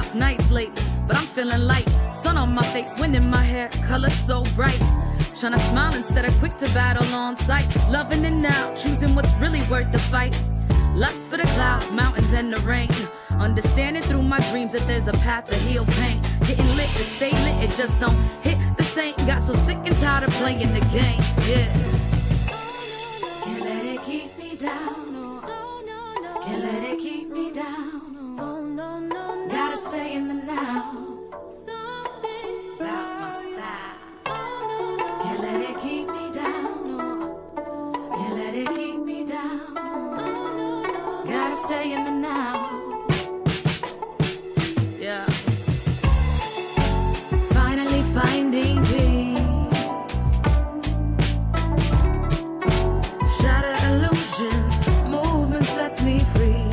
rough nights lately, but I'm feeling light. Sun on my face, wind in my hair, color so bright. Tryna smile instead of quick to battle on sight. Loving it now, choosing what's really worth the fight. Lust for the clouds, mountains, and the rain. Understanding through my dreams that there's a path to heal pain. Getting lit to stay lit, it just don't hit the same. Got so sick and tired of playing the game, yeah. Can't let it keep me down, no. Can't let it keep me down, no. Gotta stay in the now. About my style. Can't let it keep me down, no. Can't let it keep me down, no. Gotta stay in the now. Yeah. Finally finding peace. Shatter illusions, movement sets me free.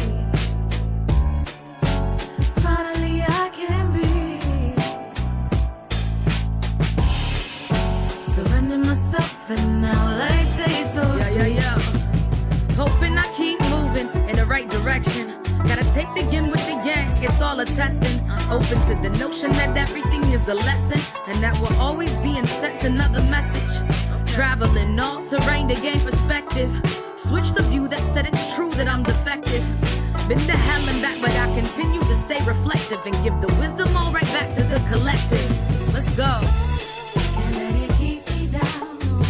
Finally I can breathe. Surrender myself and now light tastes so sweet. Yeah. Hoping I keep moving in the right direction. Gotta take the yin with the yang, it's all a testing. Open to the notion that everything is a lesson, and that we're always being sent another message. Traveling all terrain to gain perspective. Switch the view that said it's true that I'm defective. Been to hell and back, but I continue to stay reflective and give the wisdom all right back to the collective. Let's go. Can't let it keep me down, no.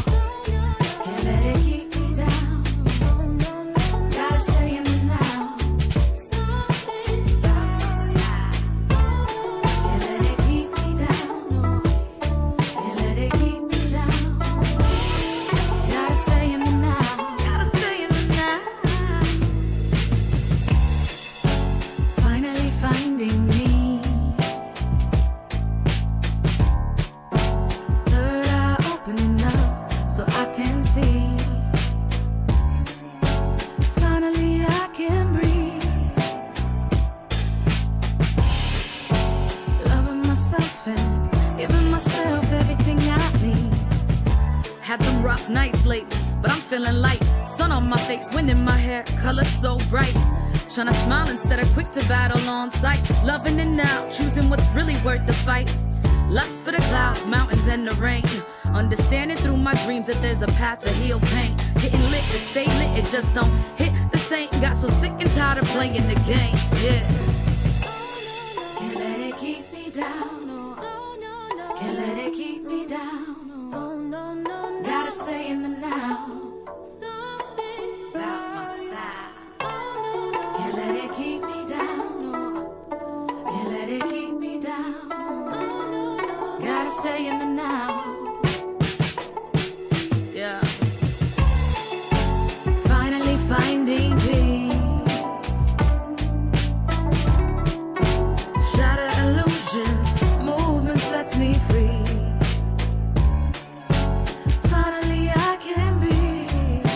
Can't let it keep me down, no. Gotta stay in the now. Can't let it keep me down, no. Can't let it keep me down. Gotta stay in the now. Gotta stay in the now. Finally finding me. Third eye opening up so I can see. Finally I can breathe. Loving myself and giving myself everything I need. Had some rough nights lately, but I'm feeling light. Sun on my face, wind in my hair, color so bright. Tryna smile instead of quick to battle on sight. Loving it now, choosing what's really worth the fight. Lust for the clouds, mountains, and the rain. Understanding through my dreams that there's a path to heal pain. Getting lit to stay lit, it just don't hit the same. Got so sick and tired of playing the game, yeah. Can't let it keep me down, no. Can't let it keep me down, no. Gotta stay in the now. About my style. Can't let it keep me down, no. Can't let it keep me down, no. Gotta stay in the now. Yeah. Finally finding peace. Shatter illusions, movement sets me free. Finally I can breathe.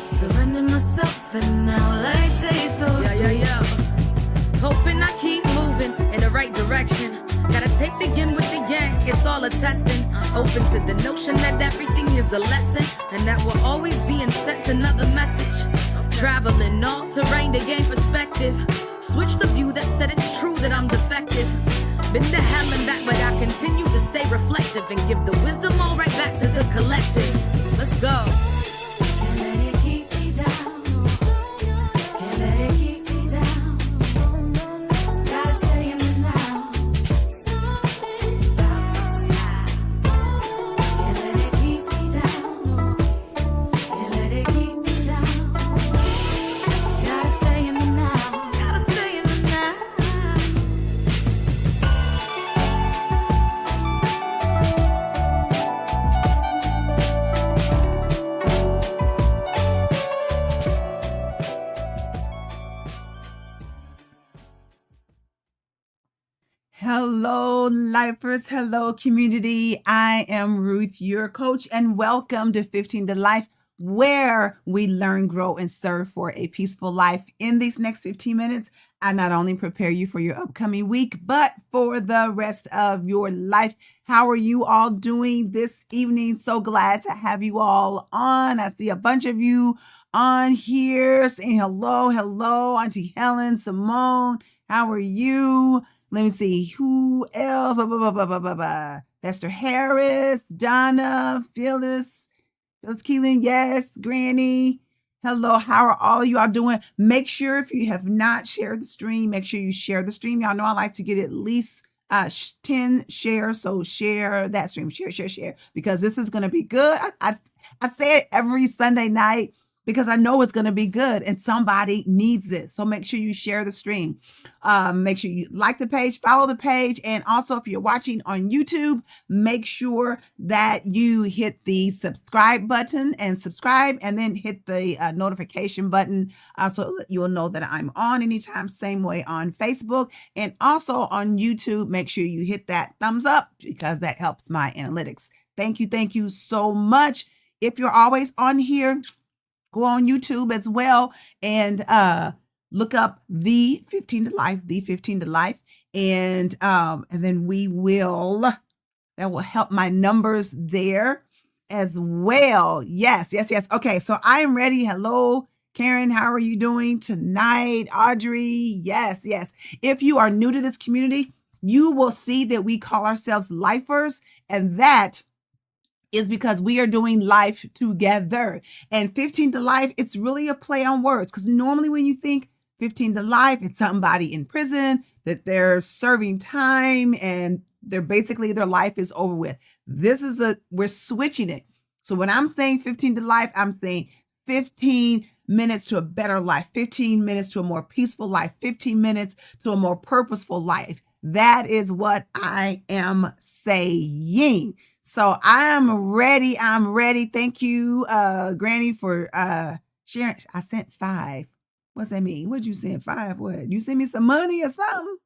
Surrender myself and now light tastes so sweet. Yeah. Hoping I keep moving in the right direction. Gotta take the yin with the yang, it's all a testing. Open to the notion that everything is a lesson, and that we're always being sent another message. Traveling all terrain to gain perspective. Switch the view that said it's true that I'm defective. Been to hell and back, but I continue to stay reflective and give the wisdom all right back to the collective. Let's go. Can't let it keep me down, no. Can't let it keep me down, no. Gotta stay in the now. Can't let it keep me down, no. Can't let it keep me down. Gotta stay in the now. Gotta stay in the now. Hello, lifers. Hello, community. I am Ruth, your coach, and welcome to 15 to Life, where we learn, grow, and serve for a peaceful life. In these next 15 minutes, I not only prepare you for your upcoming week, but for the rest of your life. How are you all doing this evening? So glad to have you all on. I see a bunch of you on here saying hello, hello, Auntie Helen, Simone. How are you? Let me see who else. Esther Harris, Donna, Phyllis Keeling, yes, Granny. Hello, how are all you all doing? Make sure if you have not shared the stream, make sure you share the stream. Y'all know I like to get at least 10 shares, so share that stream, share, because this is going to be good. I say it every Sunday night because I know it's going to be good and somebody needs this. So make sure you share the stream. Make sure you like the page, follow the page. And also if you're watching on YouTube, make sure that you hit the subscribe button and subscribe, and then hit the notification button so that you'll know that I'm on anytime. Same way on Facebook and also on YouTube. Make sure you hit that thumbs up because that helps my analytics. Thank you so much. If you're always on here, go on YouTube as well and look up the 15 to Life, and then that will help my numbers there as well. Yes. Okay, so I am ready. Hello, Karen, how are you doing tonight? Audrey, yes. If you are new to this community, you will see that we call ourselves lifers, and that is because we are doing life together. And 15 to Life, it's really a play on words, because normally when you think 15 to Life, it's somebody in prison that they're serving time and their life is over with. We're switching it. So when I'm saying 15 to Life, I'm saying 15 minutes to a better life, 15 minutes to a more peaceful life, 15 minutes to a more purposeful life. That is what I am saying. So I'm ready. Thank you, Granny, for sharing. I sent 5. What's that mean? What'd you send? 5? What? You send me some money or something?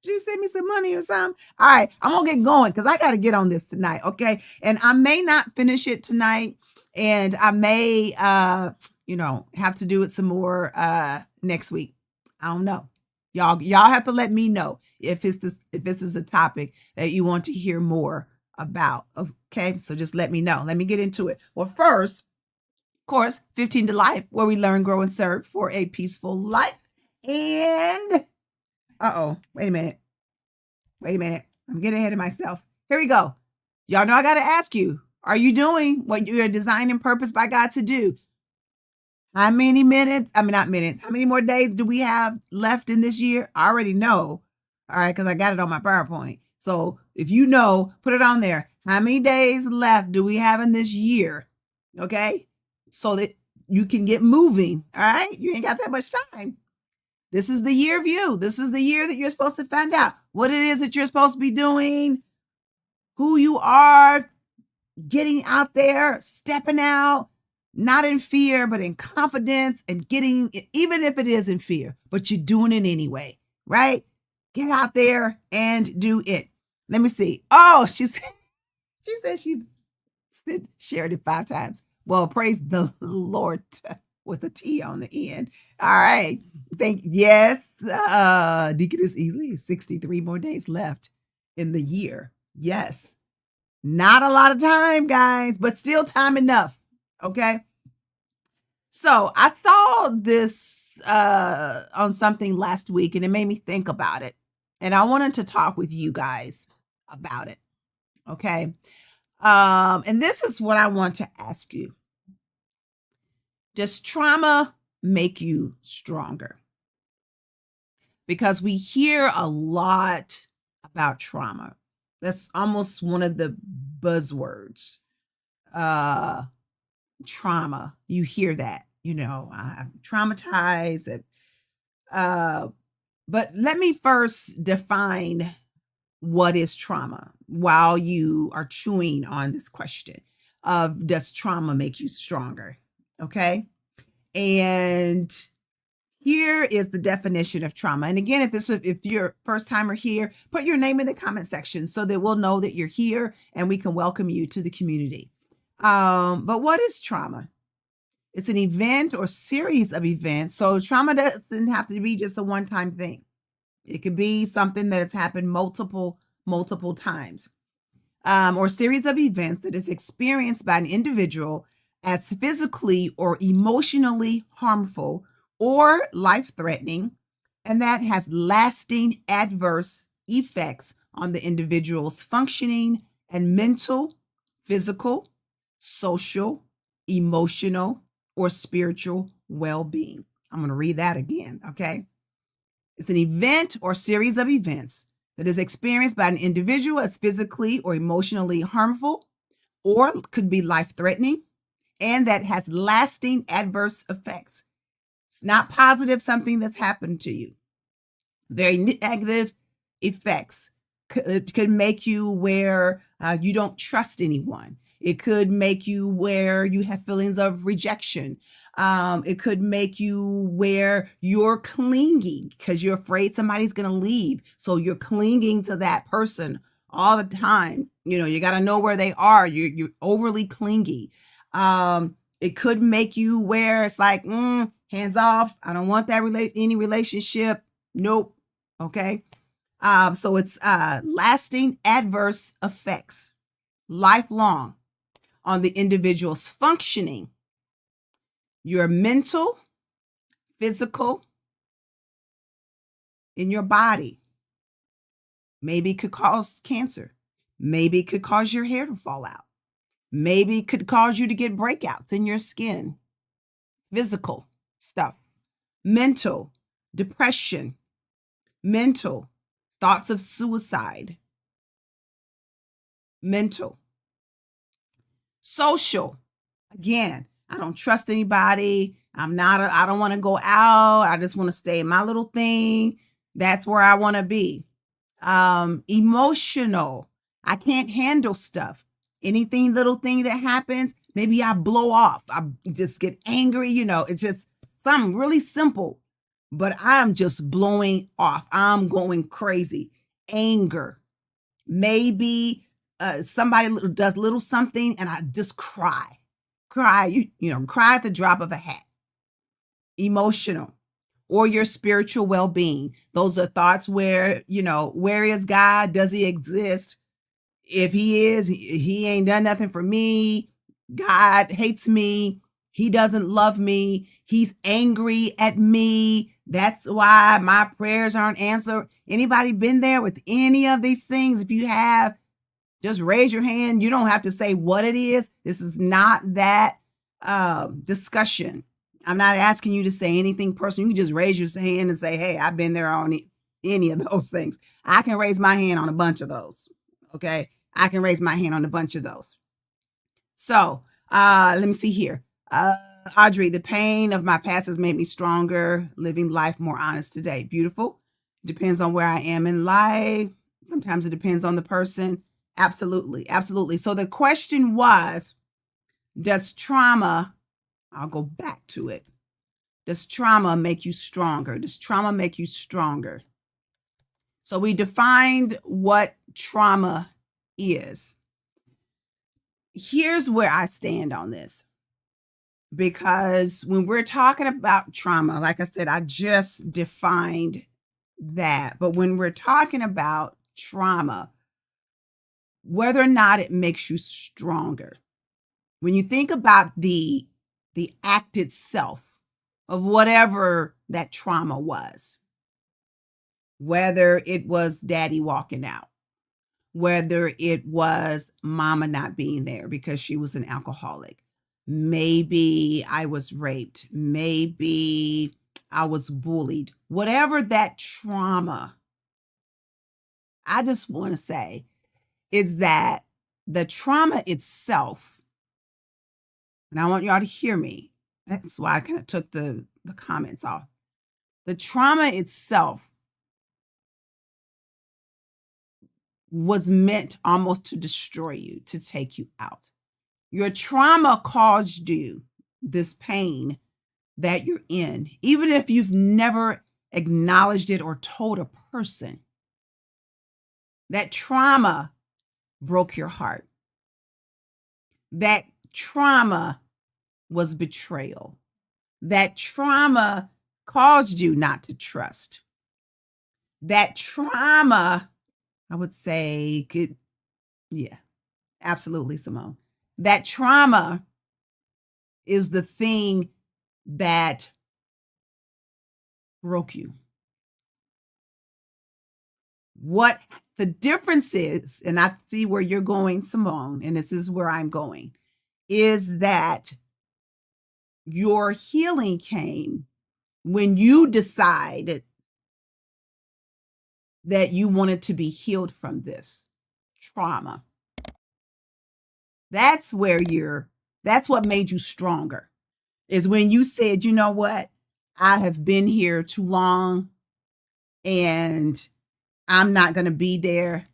Did you send me some money or something? All right, I'm gonna get going because I got to get on this tonight, okay? And I may not finish it tonight, and I may, have to do it some more next week. I don't know. Y'all have to let me know if this is a topic that you want to hear more about. Okay, so just let me know. Let me get into it. Well, first, of course, 15 to Life, where we learn, grow, and serve for a peaceful life. And wait a minute. I'm getting ahead of myself. Here we go. Y'all know I got to ask you: are you doing what you are designed and purposed by God to do? How many more days do we have left in this year? I already know. All right, because I got it on my PowerPoint. So if you know, put it on there. How many days left do we have in this year? Okay, so that you can get moving. All right, you ain't got that much time. This is the year of you. This is the year that you're supposed to find out what it is that you're supposed to be doing, who you are, getting out there, stepping out. Not in fear, but in confidence, and getting, even if it is in fear, but you're doing it anyway, right? Get out there and do it. Let me see. Oh, she said she shared it 5 times. Well, praise the Lord with a T on the end. All right. Yes. Deaconess Ely, 63 more days left in the year. Yes. Not a lot of time, guys, but still time enough. Okay. So I saw this on something last week, and it made me think about it. And I wanted to talk with you guys about it. Okay. And this is what I want to ask you. Does trauma make you stronger? Because we hear a lot about trauma. That's almost one of the buzzwords. Trauma. You hear that, I'm traumatized. But let me first define what is trauma while you are chewing on this question of, does trauma make you stronger? Okay. And here is the definition of trauma. And again, if you're first timer here, put your name in the comment section so that we'll know that you're here and we can welcome you to the community. But what is trauma? It's an event or series of events. So trauma doesn't have to be just a one-time thing. It could be something that has happened multiple times, or series of events that is experienced by an individual as physically or emotionally harmful or life-threatening, and that has lasting adverse effects on the individual's functioning and mental, physical, social, emotional, or spiritual well-being. I'm going to read that again, okay? It's an event or series of events that is experienced by an individual as physically or emotionally harmful or could be life-threatening, and that has lasting adverse effects. It's not positive something that's happened to you. Very negative effects. Could make you where you don't trust anyone. It could make you where you have feelings of rejection. It could make you where you're clinging because you're afraid somebody's going to leave. So you're clinging to that person all the time. You got to know where they are. You're overly clingy. It could make you where it's like, hands off. I don't want that any relationship. Nope. Okay. So it's lasting adverse effects, lifelong, on the individual's functioning, your mental, physical, in your body. Maybe it could cause cancer. Maybe it could cause your hair to fall out. Maybe it could cause you to get breakouts in your skin. Physical stuff. Mental, depression. Mental, thoughts of suicide. Mental. Social, again, I don't trust anybody. I don't want to go out. I just want to stay in my little thing. That's where I want to be. Emotional, I can't handle stuff. Little thing that happens, maybe I blow off. I just get angry. It's just something really simple, but I'm just blowing off. I'm going crazy. Anger. Maybe somebody does little something and I just cry. Cry at the drop of a hat. Emotional. Or your spiritual well-being. Those are thoughts where, where is God? Does he exist? If he is, he ain't done nothing for me. God hates me. He doesn't love me. He's angry at me. That's why my prayers aren't answered. Anybody been there with any of these things? If you have, just raise your hand. You don't have to say what it is. This is not that discussion. I'm not asking you to say anything personal. You can just raise your hand and say, hey, I've been there on any of those things. I can raise my hand on a bunch of those. Okay. I can raise my hand on a bunch of those. So let me see here. Audrey, the pain of my past has made me stronger, living life more honest today. Beautiful. Depends on where I am in life. Sometimes it depends on the person. Absolutely. Absolutely. So the question was, does trauma, I'll go back to it. Does trauma make you stronger? Does trauma make you stronger? So we defined what trauma is. Here's where I stand on this. Because when we're talking about trauma, like I said, I just defined that. But when we're talking about trauma, whether or not it makes you stronger, when you think about the act itself of whatever that trauma was, whether it was daddy walking out, whether it was mama not being there because she was an alcoholic, maybe I was raped, maybe I was bullied, whatever that trauma, I just want to say is that the trauma itself, and I want y'all to hear me. That's why I kind of took the comments off. The trauma itself was meant almost to destroy you, to take you out. Your trauma caused you this pain that you're in, even if you've never acknowledged it or told a person. That trauma broke your heart. That trauma was betrayal. That trauma caused you not to trust. That trauma, I would say, absolutely, Simone. That trauma is the thing that broke you. What the difference is, and I see where you're going, Simone, and this is where I'm going, is that your healing came when you decided that you wanted to be healed from this trauma. That's what made you stronger, is when you said, you know what, I have been here too long and I'm not going to be there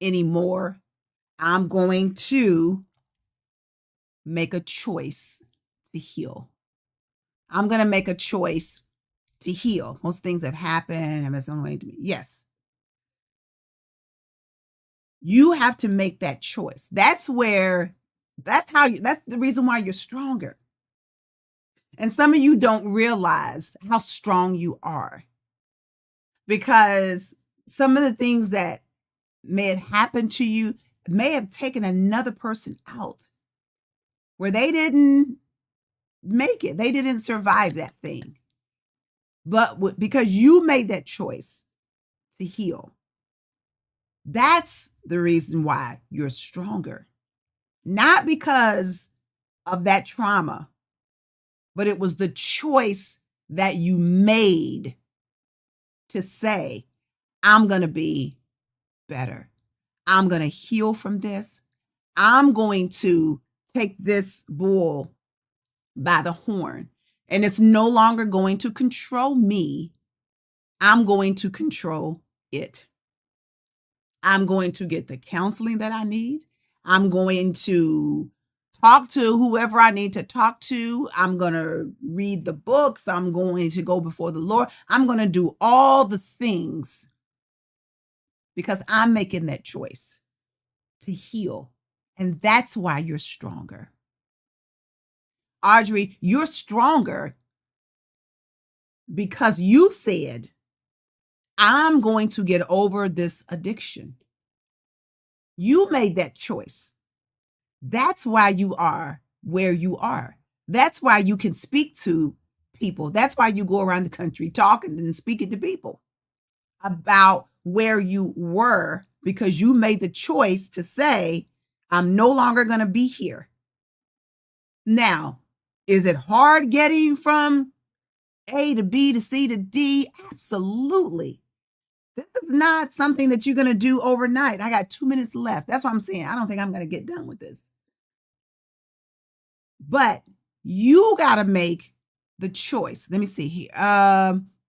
anymore. I'm going to make a choice to heal. I'm going to make a choice to heal. Most things have happened. And it's on the way to me. Yes. You have to make that choice. That's the reason why you're stronger. And some of you don't realize how strong you are, because some of the things that may have happened to you may have taken another person out where they didn't make it. They didn't survive that thing. But because you made that choice to heal, that's the reason why you're stronger. Not because of that trauma, but it was the choice that you made to say, I'm going to be better. I'm going to heal from this. I'm going to take this bull by the horn, and it's no longer going to control me. I'm going to control it. I'm going to get the counseling that I need. I'm going to talk to whoever I need to talk to. I'm going to read the books. I'm going to go before the Lord. I'm going to do all the things because I'm making that choice to heal. And that's why you're stronger. Audrey, you're stronger because you said, I'm going to get over this addiction. You made that choice. That's why you are where you are. That's why you can speak to people. That's why you go around the country talking and speaking to people about where you were, because you made the choice to say, I'm no longer going to be here. Now, is it hard getting from A to B to C to D? Absolutely. This is not something that you're going to do overnight. I got 2 minutes left. That's what I'm saying. I don't think I'm going to get done with this. But you got to make the choice. Let me see here.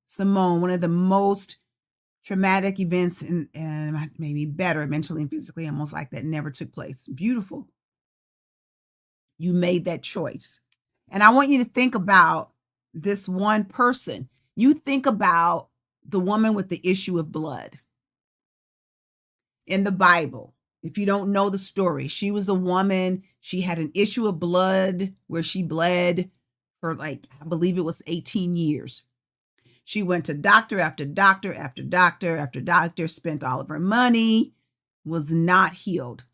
Simone, one of the most traumatic events and maybe better mentally and physically, almost like that, never took place. Beautiful. You made that choice. And I want you to think about this one person. You think about the woman with the issue of blood in the Bible. If you don't know the story, she was a woman. She had an issue of blood where she bled for I believe it was 18 years. She went to doctor after doctor after doctor after doctor, spent all of her money, was not healed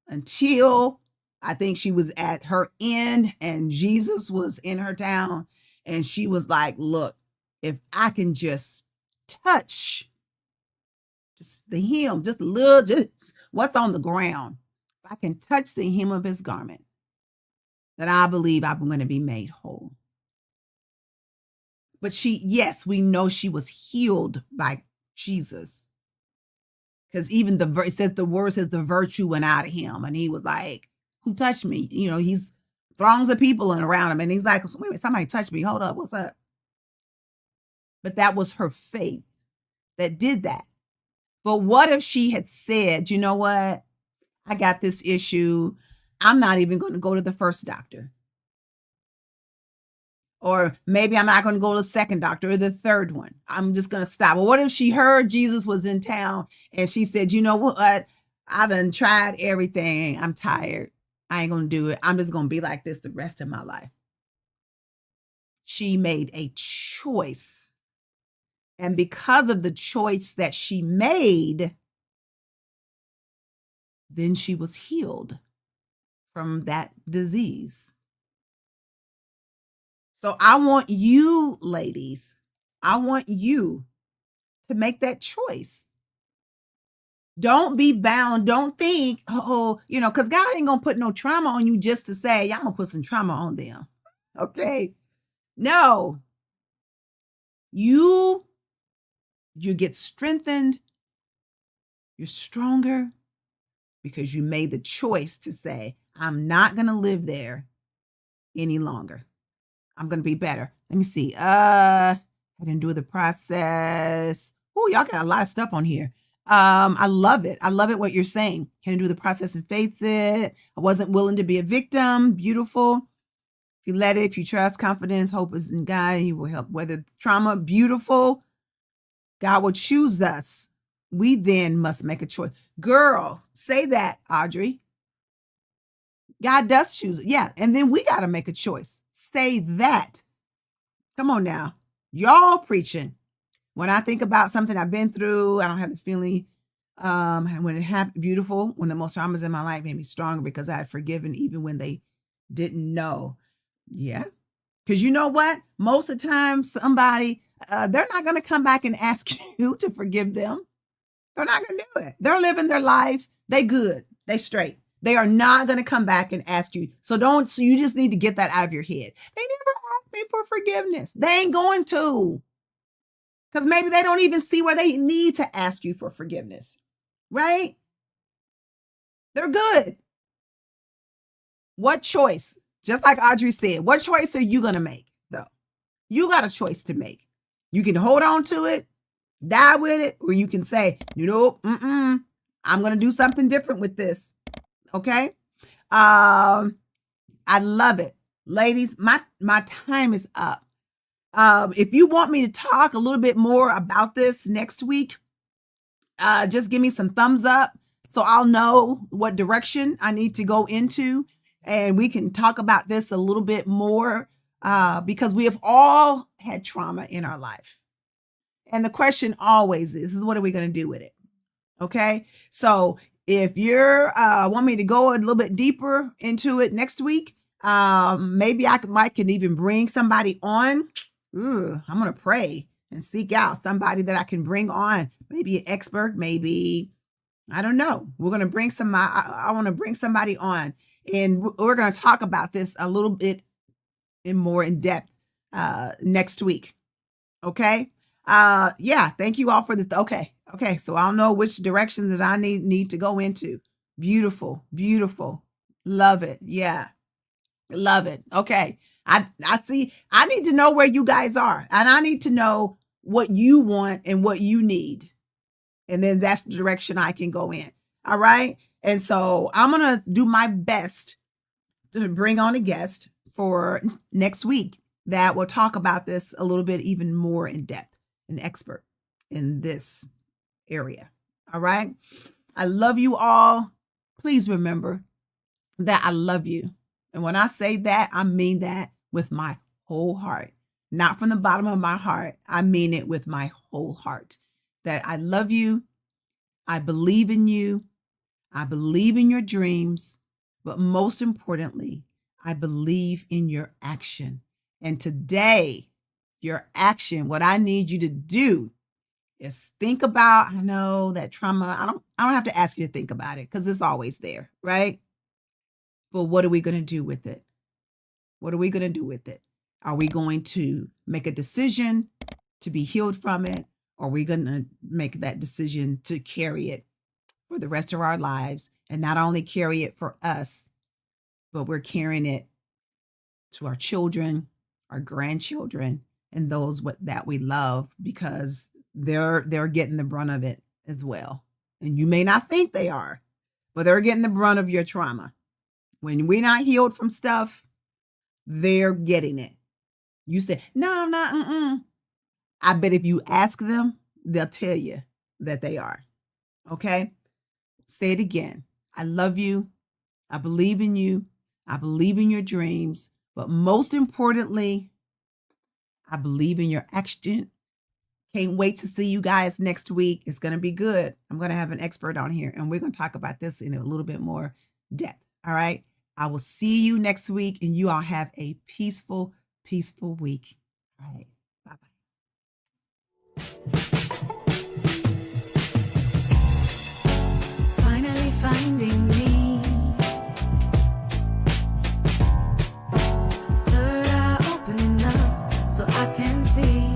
until I think she was at her end and Jesus was in her town. And she was like, look, if I can just touch just the hem, just a little, just what's on the ground, if I can touch the hem of his garment, then I believe I'm going to be made whole. But yes, we know she was healed by Jesus. Because even the word says the virtue went out of him. And he was like, who touched me? He's throngs of people around him. And he's like, wait a minute, somebody touched me. Hold up, what's up? But that was her faith that did that. But what if she had said, you know what? I got this issue. I'm not even going to go to the first doctor. Or maybe I'm not going to go to the second doctor or the third one. I'm just going to stop. Well, what if she heard Jesus was in town and she said, you know what? I done tried everything. I'm tired. I ain't going to do it. I'm just going to be like this the rest of my life. She made a choice. And because of the choice that she made, then she was healed from that disease. So I want you, ladies, I want you to make that choice. Don't be bound. Don't think, because God ain't going to put no trauma on you just to say, I'm going to put some trauma on them. Okay. No. You get strengthened. You're stronger because you made the choice to say, I'm not going to live there any longer. I'm going to be better. Let me see. I didn't do the process. Oh, y'all got a lot of stuff on here. I love it. I love it what you're saying. Can I do the process and face it? I wasn't willing to be a victim. Beautiful. If you let it, if you trust, confidence, hope is in God, He will help weather the trauma. Beautiful. God will choose us. We then must make a choice. Girl, say that, Audrey. God does choose it. Yeah. And then we got to make a choice. Say that. Come on now. Y'all preaching. When I think about something I've been through, I don't have the feeling when it happened, beautiful, when the most traumas in my life made me stronger because I had forgiven even when they didn't know. Yeah. Because you know what? Most of the time, somebody, they're not going to come back and ask you to forgive them. They're not going to do it. They're living their life. They good. They straight. They are not going to come back and ask you. So you just need to get that out of your head. They never asked me for forgiveness. They ain't going to. Because maybe they don't even see where they need to ask you for forgiveness, right? They're good. What choice? Just like Audrey said, what choice are you going to make, though? You got a choice to make. You can hold on to it, die with it, or you can say, I'm going to do something different with this, okay? I love it. Ladies, my time is up. If you want me to talk a little bit more about this next week, just give me some thumbs up so I'll know what direction I need to go into, and we can talk about this a little bit more because we have all had trauma in our life. And the question always is what are we going to do with it? Okay. So if you're want me to go a little bit deeper into it next week, maybe I can even bring somebody on. I'm going to pray and seek out somebody that I can bring on, maybe an expert, maybe, I don't know. We're going to bring I want to bring somebody on, and we're going to talk about this a little bit more in depth next week. Okay. Yeah. Thank you all for this. Okay. So I'll know which directions that I need to go into. Beautiful. Love it. Yeah. Love it. Okay. I see. I need to know where you guys are, and I need to know what you want and what you need. And then that's the direction I can go in. All right. And so I'm going to do my best to bring on a guest for next week that will talk about this a little bit even more in depth, an expert in this area. All right. I love you all. Please remember that I love you. And when I say that, I mean that with my whole heart, not from the bottom of my heart. I mean it with my whole heart, that I love you. I believe in you. I believe in your dreams, but most importantly, I believe in your action. And today, your action, what I need you to do is think about, I know that trauma, I don't have to ask you to think about it because it's always there, right? But what are we going to do with it? What are we going to do with it? Are we going to make a decision to be healed from it? Or are we going to make that decision to carry it for the rest of our lives, and not only carry it for us, but we're carrying it to our children, our grandchildren, and those that we love, because they're getting the brunt of it as well. And you may not think they are, but they're getting the brunt of your trauma. When we're not healed from stuff, they're getting it. You say, no, I'm not. I bet if you ask them, they'll tell you that they are. Okay? Say it again. I love you. I believe in you. I believe in your dreams. But most importantly, I believe in your action. Can't wait to see you guys next week. It's going to be good. I'm going to have an expert on here, and we're going to talk about this in a little bit more depth. All right. I will see you next week, and you all have a peaceful, peaceful week. All right. Bye-bye. Finally finding me. Third eye opening up so I can see.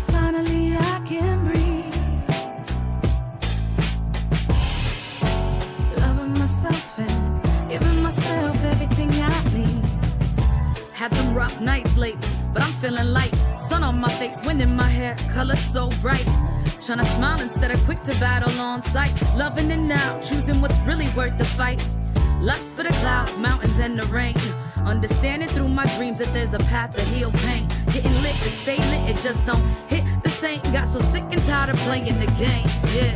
Finally I can breathe. Loving myself and giving myself everything I need. Had some rough nights lately, but I'm feeling light. Sun on my face, wind in my hair, color so bright. Tryna smile instead of quick to battle on sight. Loving it now, choosing what's really worth the fight. Lust for the clouds, mountains, and the rain. Understanding through my dreams that there's a path to heal pain. Getting lit to stay lit, it just don't hit the same. Got so sick and tired of playing the game, yeah.